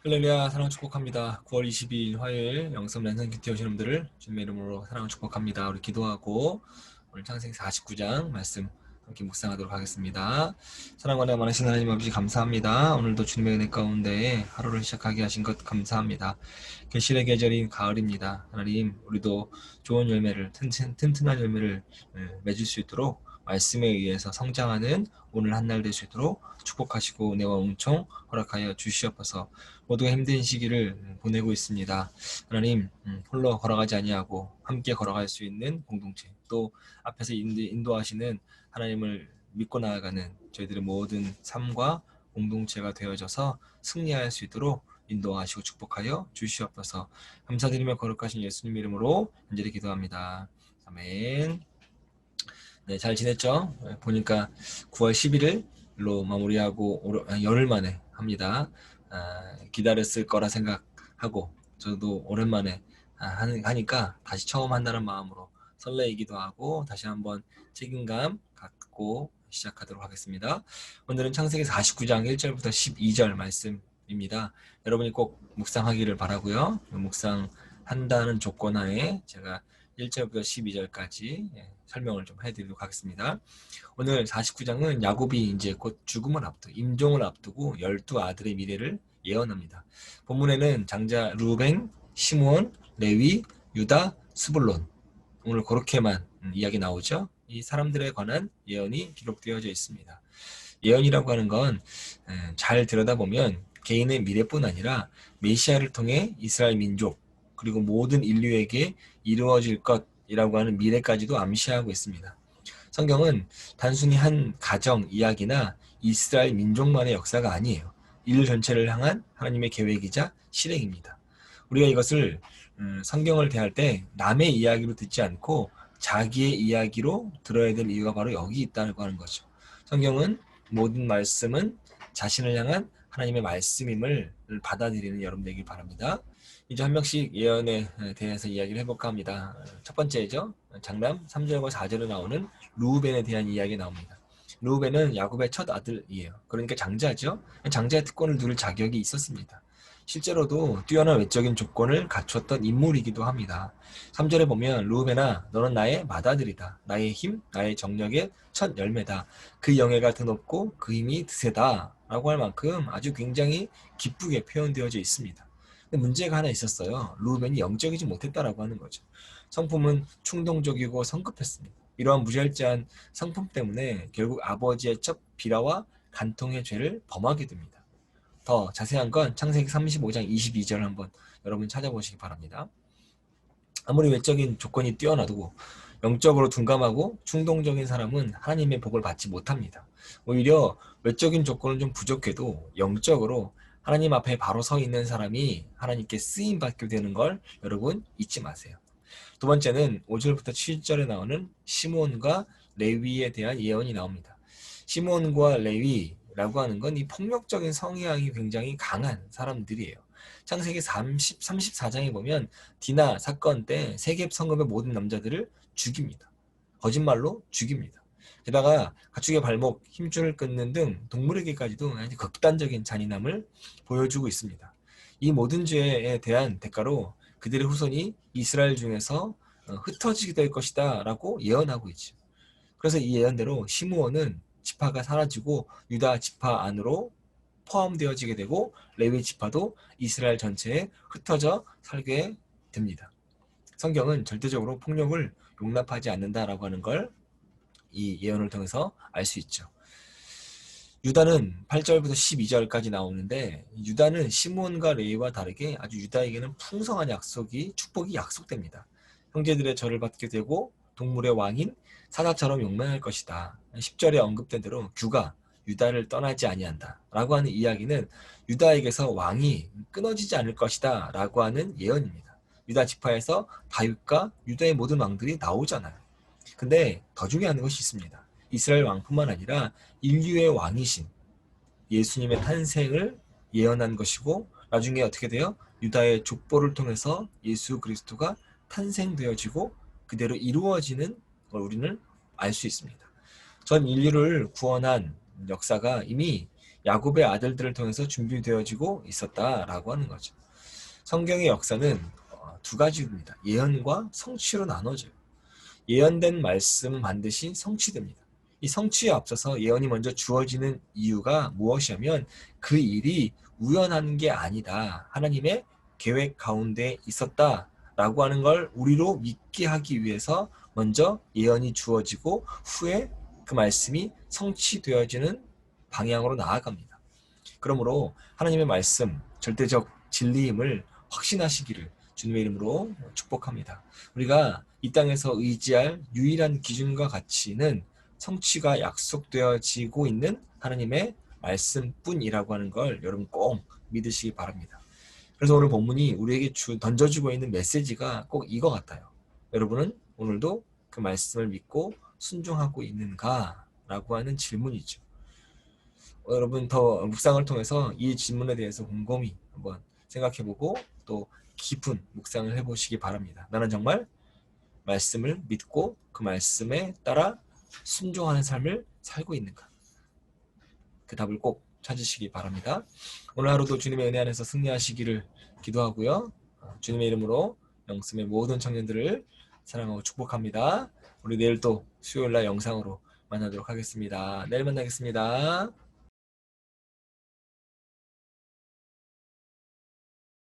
할렐루야, 사랑 축복합니다. 9월 22일 화요일 영성 랜선 큐티 오신 분들을 주님의 이름으로 사랑 축복합니다. 우리 기도하고 오늘 창세기 49장 말씀 함께 묵상하도록 하겠습니다. 사랑과 은혜가 많으신 하나님 아버지 감사합니다. 오늘도 주님의 은혜 가운데 하루를 시작하게 하신 것 감사합니다. 계실의 계절인 가을입니다. 하나님, 우리도 좋은 열매를 튼튼한 열매를 맺을 수 있도록 말씀에 의해서 성장하는 오늘 한 날 될 수 있도록 축복하시고 은혜와 은총 허락하여 주시옵소서. 모두가 힘든 시기를 보내고 있습니다. 하나님, 홀로 걸어가지 아니하고 함께 걸어갈 수 있는 공동체, 또 앞에서 인도하시는 하나님을 믿고 나아가는 저희들의 모든 삶과 공동체가 되어져서 승리할 수 있도록 인도하시고 축복하여 주시옵소서. 감사드리며 거룩하신 예수님 이름으로 간절히 기도합니다. 아멘. 네, 잘 지냈죠? 보니까 9월 11일로 마무리하고 열흘 만에 합니다. 기다렸을 거라 생각하고 저도 오랜만에 하니까 다시 처음 한다는 마음으로 설레이기도 하고 다시 한번 책임감 갖고 시작하도록 하겠습니다. 오늘은 창세기 49장 1절부터 12절 말씀입니다. 여러분이 꼭 묵상하기를 바라고요. 묵상한다는 조건 하에 제가 1절부터 12절까지 설명을 좀 해드리도록 하겠습니다. 오늘 49장은 야곱이 이제 곧 죽음을 앞두고 임종을 앞두고 12아들의 미래를 예언합니다. 본문에는 장자 루벤, 시므온, 레위, 유다, 스불론 오늘 그렇게만 이야기 나오죠. 이 사람들에 관한 예언이 기록되어져 있습니다. 예언이라고 하는 건 잘 들여다보면 개인의 미래뿐 아니라 메시아를 통해 이스라엘 민족 그리고 모든 인류에게 이루어질 것이라고 하는 미래까지도 암시하고 있습니다. 성경은 단순히 한 가정 이야기나 이스라엘 민족만의 역사가 아니에요. 인류 전체를 향한 하나님의 계획이자 실행입니다. 우리가 이것을 성경을 대할 때 남의 이야기로 듣지 않고 자기의 이야기로 들어야 될 이유가 바로 여기 있다고 하는 거죠. 성경은 모든 말씀은 자신을 향한 하나님의 말씀임을 받아들이는 여러분 되길 바랍니다. 이제 한 명씩 예언에 대해서 이야기를 해볼까 합니다. 첫 번째죠. 장남 3절과 4절에 나오는 루벤에 대한 이야기 나옵니다. 루벤은 야곱의 첫 아들이에요. 그러니까 장자죠. 장자의 특권을 누릴 자격이 있었습니다. 실제로도 뛰어난 외적인 조건을 갖췄던 인물이기도 합니다. 3절에 보면 루벤아 너는 나의 맏아들이다. 나의 힘, 나의 정력의 첫 열매다. 그 영예가 드높고 그 힘이 드세다. 라고 할 만큼 아주 굉장히 기쁘게 표현되어져 있습니다. 근데 문제가 하나 있었어요. 루벤이 영적이지 못했다라고 하는 거죠. 성품은 충동적이고 성급했습니다. 이러한 무절제한 성품 때문에 결국 아버지의 첫 비라와 간통의 죄를 범하게 됩니다. 더 자세한 건 창세기 35장 22절 한번 여러분 찾아보시기 바랍니다. 아무리 외적인 조건이 뛰어나도 영적으로 둔감하고 충동적인 사람은 하나님의 복을 받지 못합니다. 오히려 외적인 조건은 좀 부족해도 영적으로 하나님 앞에 바로 서 있는 사람이 하나님께 쓰임받게 되는 걸 여러분 잊지 마세요. 두 번째는 5절부터 7절에 나오는 시므온과 레위에 대한 예언이 나옵니다. 시므온과 레위라고 하는 건 이 폭력적인 성향이 굉장히 강한 사람들이에요. 창세기 34장에 보면 디나 사건 때 세겜 성읍의 모든 남자들을 죽입니다. 거짓말로 죽입니다. 게다가 가축의 발목, 힘줄을 끊는 등 동물에게까지도 아주 극단적인 잔인함을 보여주고 있습니다. 이 모든 죄에 대한 대가로 그들의 후손이 이스라엘 중에서 흩어지게 될 것이다 라고 예언하고 있죠. 그래서 이 예언대로 시므온은 지파가 사라지고 유다 지파 안으로 포함되어지게 되고 레위 지파도 이스라엘 전체에 흩어져 살게 됩니다. 성경은 절대적으로 폭력을 용납하지 않는다라고 하는 걸 이 예언을 통해서 알 수 있죠. 유다는 8절부터 12절까지 나오는데 유다는 시므온과 레위와 다르게 아주 유다에게는 풍성한 축복이 약속됩니다. 형제들의 절을 받게 되고 동물의 왕인 사자처럼 용맹할 것이다. 10절에 언급된 대로 규가 유다를 떠나지 아니한다 라고 하는 이야기는 유다에게서 왕이 끊어지지 않을 것이다 라고 하는 예언입니다. 유다 지파에서 다윗과 유다의 모든 왕들이 나오잖아요. 근데 더 중요한 것이 있습니다. 이스라엘 왕뿐만 아니라 인류의 왕이신 예수님의 탄생을 예언한 것이고 나중에 어떻게 돼요? 유다의 족보를 통해서 예수 그리스도가 탄생되어지고 그대로 이루어지는 걸 우리는 알 수 있습니다. 전 인류를 구원한 역사가 이미 야곱의 아들들을 통해서 준비되어지고 있었다라고 하는 거죠. 성경의 역사는 두 가지입니다. 예언과 성취로 나눠져요. 예언된 말씀은 반드시 성취됩니다. 이 성취에 앞서서 예언이 먼저 주어지는 이유가 무엇이냐면 그 일이 우연한 게 아니다. 하나님의 계획 가운데 있었다라고 하는 걸 우리로 믿게 하기 위해서 먼저 예언이 주어지고 후에 그 말씀이 성취되어지는 방향으로 나아갑니다. 그러므로 하나님의 말씀, 절대적 진리임을 확신하시기를 주님의 이름으로 축복합니다. 우리가 이 땅에서 의지할 유일한 기준과 가치는 성취가 약속되어지고 있는 하나님의 말씀뿐이라고 하는 걸 여러분 꼭 믿으시기 바랍니다. 그래서 오늘 본문이 우리에게 던져주고 있는 메시지가 꼭 이거 같아요. 여러분은 오늘도 그 말씀을 믿고 순종하고 있는가? 라고 하는 질문이죠. 여러분 더 묵상을 통해서 이 질문에 대해서 곰곰이 한번 생각해보고 또 깊은 묵상을 해보시기 바랍니다. 나는 정말 말씀을 믿고 그 말씀에 따라 순종하는 삶을 살고 있는가? 그 답을 꼭 찾으시기 바랍니다. 오늘 하루도 주님의 은혜 안에서 승리하시기를 기도하고요. 주님의 이름으로 영씀의 모든 청년들을 사랑하고 축복합니다. 우리 내일 또 수요일날 영상으로 만나도록 하겠습니다. 내일 만나겠습니다.